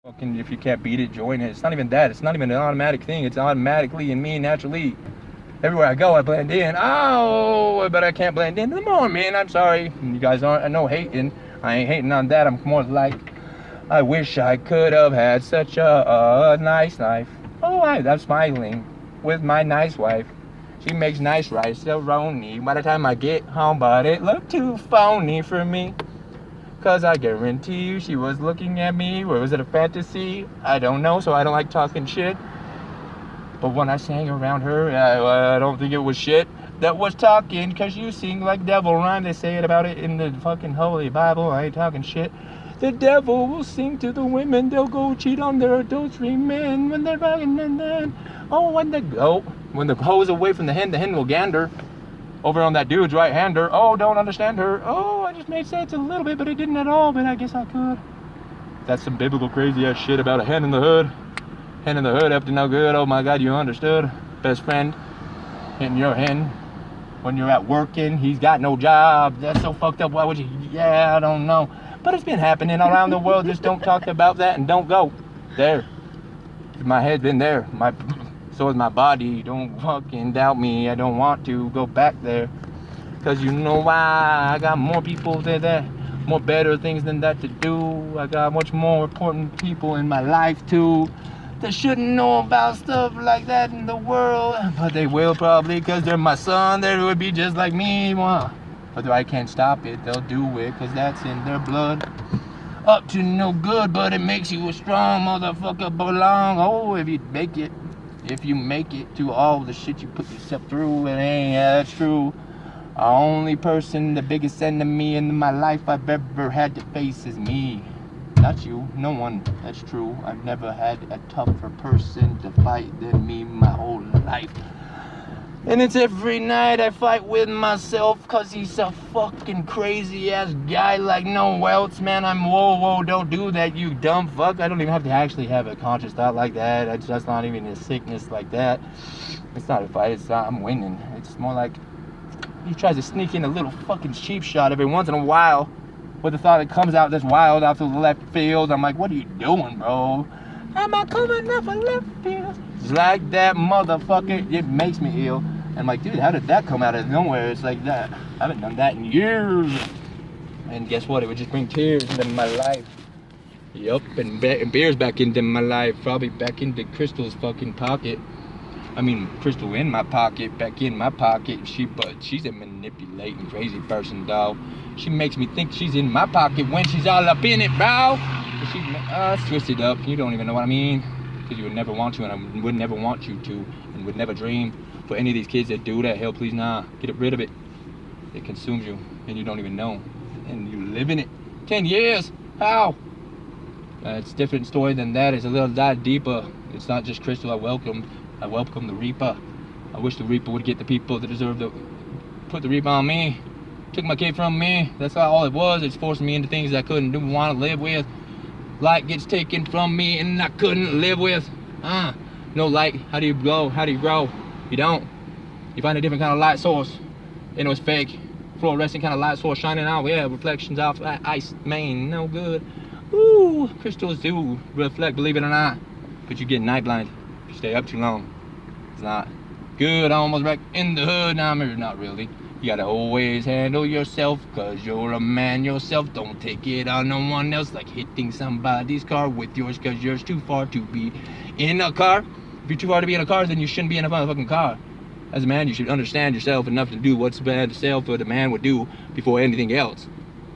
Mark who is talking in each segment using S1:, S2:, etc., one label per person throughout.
S1: Fucking, if you can't beat it, join it. It's not even that. It's not even an automatic thing. It's automatically in me naturally. Everywhere I go, I blend in. Oh, but I can't blend in. Come on, man. I'm sorry. You guys aren't. I know hating. I ain't hating on that. I'm more like, I wish I could have had such a nice life. Oh, I'm smiling with my nice wife. She makes nice rice, roni. By the time I get home, but it looked too phony for me. Cause I guarantee you she was looking at me. Or was it a fantasy? I don't know, so I don't like talking shit. But when I sang around her, I don't think it was shit that was talking. Cause you sing like devil rhyme. They say it about it in the fucking Holy Bible. I ain't talking shit. The devil will sing to the women. They'll go cheat on their adultery men when they're fucking and then. Oh, when the hoe is away from the hen will gander. Over on that dude's right hander. Oh, don't understand her. Oh, I just made sense a little bit, but it didn't at all, but I guess I could. That's some biblical crazy ass shit about a hen in the hood. Hen in the hood up to no good. Oh my God, you understood. Best friend hitting your hen when you're at working. He's got no job. That's so fucked up. Why would you? Yeah, I don't know. But it's been happening around the world. Just don't talk about that and don't go there. My head's been there. So is my body. Don't fucking doubt me. I don't want to go back there. Cause you know why? I got more people there, more better things than that to do. I got much more important people in my life too that shouldn't know about stuff like that in the world. But they will probably, cause they're my son. They would be just like me. But I can't stop it. They'll do it cause that's in their blood. Up to no good, but it makes you a strong motherfucker belong. Oh, if you make it. If you make it to all the shit you put yourself through, it ain't, that's true. The only person, the biggest enemy in my life I've ever had to face is me. Not you, no one, that's true. I've never had a tougher person to fight than me my whole life. And it's every night I fight with myself, cause he's a fucking crazy ass guy like no else, man. Whoa, don't do that, you dumb fuck. I don't even have to actually have a conscious thought like that. That's not even a sickness like that. It's not a fight, I'm winning. It's more like he tries to sneak in a little fucking cheap shot every once in a while with the thought that comes out that's wild out to the left field. I'm like, what are you doing, bro? Am I coming up a left field? It's like that motherfucker, it makes me ill. And I'm like, dude, how did that come out of nowhere? It's like that. I haven't done that in years. And guess what? It would just bring tears into my life. Yup, and beers back into my life. Probably back into Crystal's fucking pocket. I mean, Crystal in my pocket, back in my pocket. But she's a manipulating, crazy person, dog. She makes me think she's in my pocket when she's all up in it, bro. She's twisted up. You don't even know what I mean. Because you would never want to, and I would never want you to, and would never dream for any of these kids that do that. Hell, please, nah. Get rid of it. It consumes you, and you don't even know. And you live in it. 10 years. How? It's a different story than that. It's a little dive deeper. It's not just Crystal I welcome the Reaper. I wish the Reaper would get the people that deserve to put the Reaper on me. Took my kid from me. That's all it was. It's forcing me into things I couldn't want to live with. Light gets taken from me and I couldn't live with. No light. How do you grow? How do you grow? You don't. You find a different kind of light source. And it was fake. Fluorescent kind of light source shining out. Yeah, reflections off ice. Man, no good. Ooh, crystals do reflect, believe it or not. But you get night blind. If you stay up too long. It's not good. Almost back in the hood. Nah, maybe not really. You gotta always handle yourself, cause you're a man yourself. Don't take it on no one else, like hitting somebody's car with yours, cause yours too far to be in a car. If you're too far to be in a car, then you shouldn't be in a motherfucking car. As a man, you should understand yourself enough to do what's bad to self, what a man would do before anything else.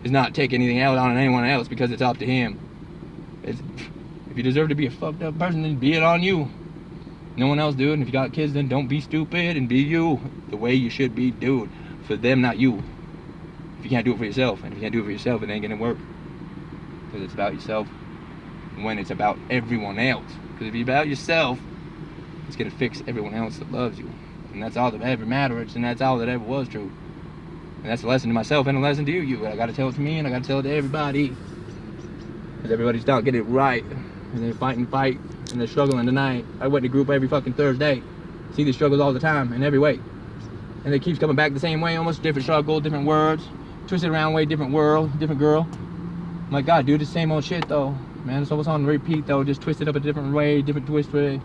S1: Is not take anything out on anyone else because it's up to him. If you deserve to be a fucked up person, then be it on you. No one else do it, and if you got kids, then don't be stupid and be you the way you should be, dude. For them, not you. If you can't do it for yourself, and if you can't do it for yourself, it ain't gonna work. Because it's about yourself when it's about everyone else. Because if you're about yourself, it's gonna fix everyone else that loves you. And that's all that ever matters, and that's all that ever was true. And that's a lesson to myself and a lesson to you. I gotta tell it to me, and I gotta tell it to everybody. Because everybody's not getting it right. And they're fighting, and they're struggling tonight. I went to group every fucking Thursday. See these struggles all the time, in every way. And it keeps coming back the same way, almost different struggle, different words, twisted around way, different world, different girl. I'm like, God, dude, the same old shit though. man. It's always on repeat though, just twisted up a different way, different twist way.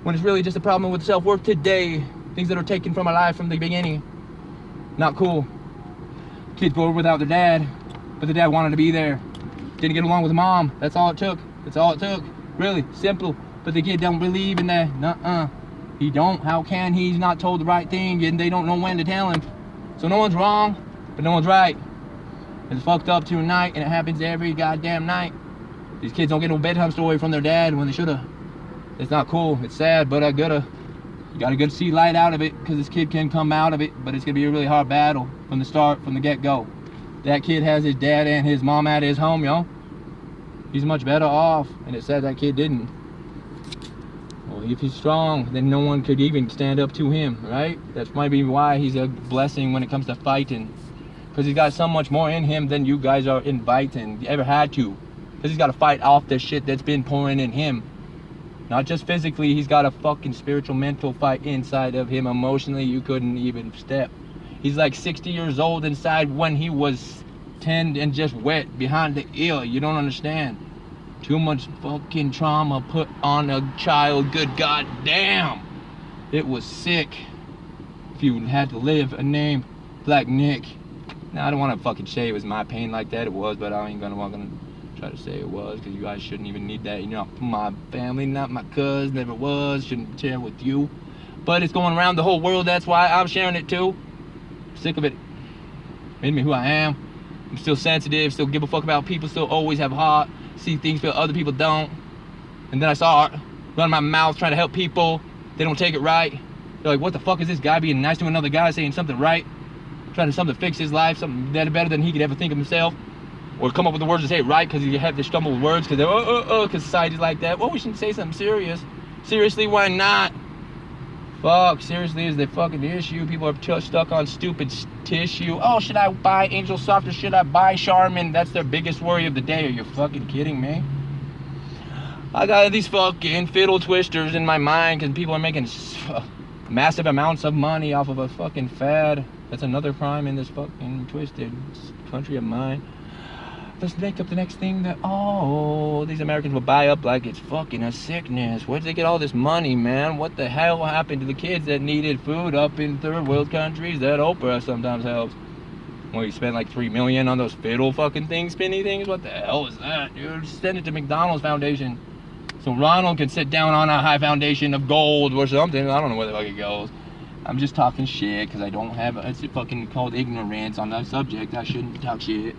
S1: When it's really just a problem with self-worth today. Things that are taken from our life from the beginning. Not cool. Kids grow up without their dad, but the dad wanted to be there. Didn't get along with mom. That's all it took. That's all it took. Really simple. But the kid don't believe in that. Nuh-uh. He don't. How can he? He's not told the right thing and they don't know when to tell him. So no one's wrong, but no one's right. It's fucked up tonight and it happens every goddamn night. These kids don't get no bedtime story from their dad when they shoulda. It's not cool. It's sad, but you gotta see light out of it, because this kid can come out of it, but it's gonna be a really hard battle from the start, from the get-go. That kid has his dad and his mom at his home, yo. He's much better off, and it said that kid didn't. Well, if he's strong, then no one could even stand up to him, right? That's maybe why he's a blessing when it comes to fighting, because he's got so much more in him than you guys are inviting, ever had to. Because he's got to fight off the shit that's been pouring in him. Not just physically, he's got a fucking spiritual, mental fight inside of him. Emotionally, you couldn't even step. He's like 60 years old inside when he was 10 and just wet behind the ear. You don't understand. Too much fucking trauma put on a child. Good goddamn. It was sick. If you had to live a name like Nick. Now, I don't want to fucking say it was my pain like that. It was, but I ain't gonna try to say it was, because you guys shouldn't even need that. You're not my family, not my cousin, never was, shouldn't share with you. But it's going around the whole world, that's why I'm sharing it too. Sick of it. Made me who I am. I'm still sensitive, still give a fuck about people, still always have heart, see things that other people don't. And then I saw it, run my mouth trying to help people, they don't take it right. They're like, what the fuck is this guy being nice to another guy, saying something right, trying to something to fix his life, something better than he could ever think of himself. Or come up with the words to say it right, because you have to stumble with words, because because society's like that. Well, we shouldn't say something serious. Seriously, why not? Fuck, seriously is the fucking issue. People are just stuck on stupid tissue. Oh, should I buy Angel Soft or should I buy Charmin? That's their biggest worry of the day. Are you fucking kidding me? I got these fucking fiddle twisters in my mind, because people are making massive amounts of money off of a fucking fad. That's another crime in this fucking twisted country of mine. Let's make up the next thing that, oh, these Americans will buy up like it's fucking a sickness. Where'd they get all this money, man? What the hell happened to the kids that needed food up in third world countries that Oprah sometimes helps? Well, you spend like $3 million on those fiddle fucking things, spinny things? What the hell is that, dude? Send it to McDonald's Foundation. So Ronald can sit down on a high foundation of gold or something. I don't know where the fuck it goes. I'm just talking shit, because I don't have, it's fucking called ignorance on that subject. I shouldn't talk shit.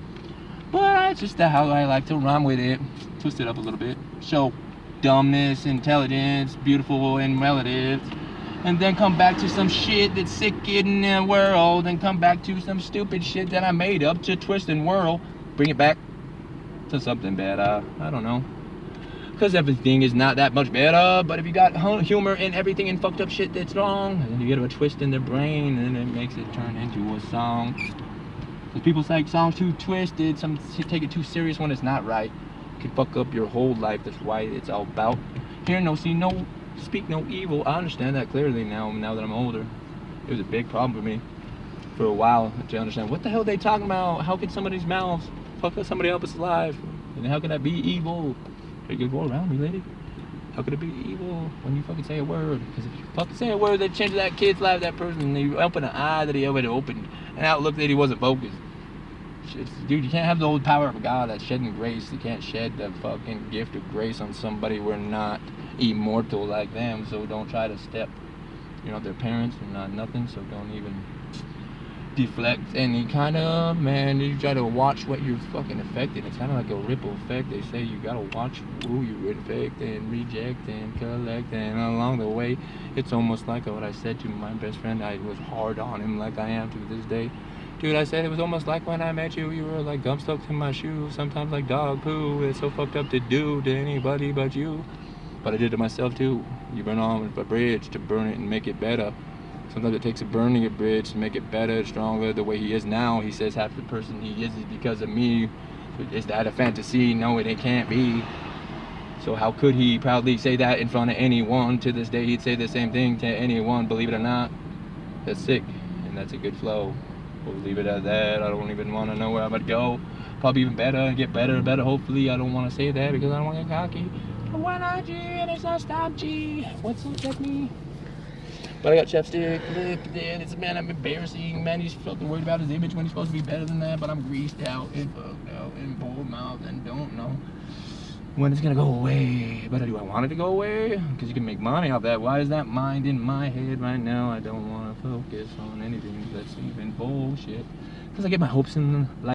S1: But it's just how I like to run with it. Twist it up a little bit. Show dumbness, intelligence, beautiful and relative. And then come back to some shit that's sick in the world. And come back to some stupid shit that I made up to twist and whirl. Bring it back to something better. I don't know. Because everything is not that much better. But if you got humor in everything and fucked up shit that's wrong, and you get a twist in their brain, and it makes it turn into a song. Because people say songs too twisted, some take it too serious when it's not right. It can fuck up your whole life. That's why it's all about hear no, see no, speak no evil. I understand that clearly now that I'm older. It was a big problem for me for a while to understand what the hell are they talking about. How could somebody's mouth fuck up somebody else's life? And how can that be evil? Are you gonna go around me, lady? How could it be evil when you fucking say a word? Because if you fucking say a word that changes that kid's life, that person, you open an eye that he already opened, an outlook that he wasn't focused. Dude, you can't have the old power of God that's shedding grace. You can't shed the fucking gift of grace on somebody. We're not immortal like them, so don't try to step. You're not their parents, you're not nothing, so don't even deflect any kind of, man, you try to watch what you're fucking affecting. It's kind of like a ripple effect. They say you gotta watch who you infect and reject and collect, and along the way, it's almost like what I said to my best friend. I was hard on him like I am to this day. Dude, I said it was almost like when I met you, you were like gum stuck in my shoe, sometimes like dog poo. It's so fucked up to do to anybody but you. But I did it to myself too. You burn on a bridge to burn it and make it better. Sometimes it takes a burning a bridge to make it better, stronger. The way he is now, he says half the person he is because of me. Is that a fantasy? No, it can't be. So how could he proudly say that in front of anyone? To this day, he'd say the same thing to anyone, believe it or not. That's sick, and that's a good flow. We'll leave it at that. I don't even want to know where I'm gonna go. Probably even better and get better and better. Hopefully, I don't want to say that because I don't want to get cocky. But why not, G? And it's not stop, G. What's up, at me? But I got chapstick, lip, then it's man, I'm embarrassing. Man, he's fucking worried about his image when he's supposed to be better than that. But I'm greased out and fucked out and full mouth and don't know when it's gonna go away. But do I want it to go away? Because you can make money off that. Why is that mind in my head right now? I don't want to focus on anything that's even bullshit. Because I get my hopes in life.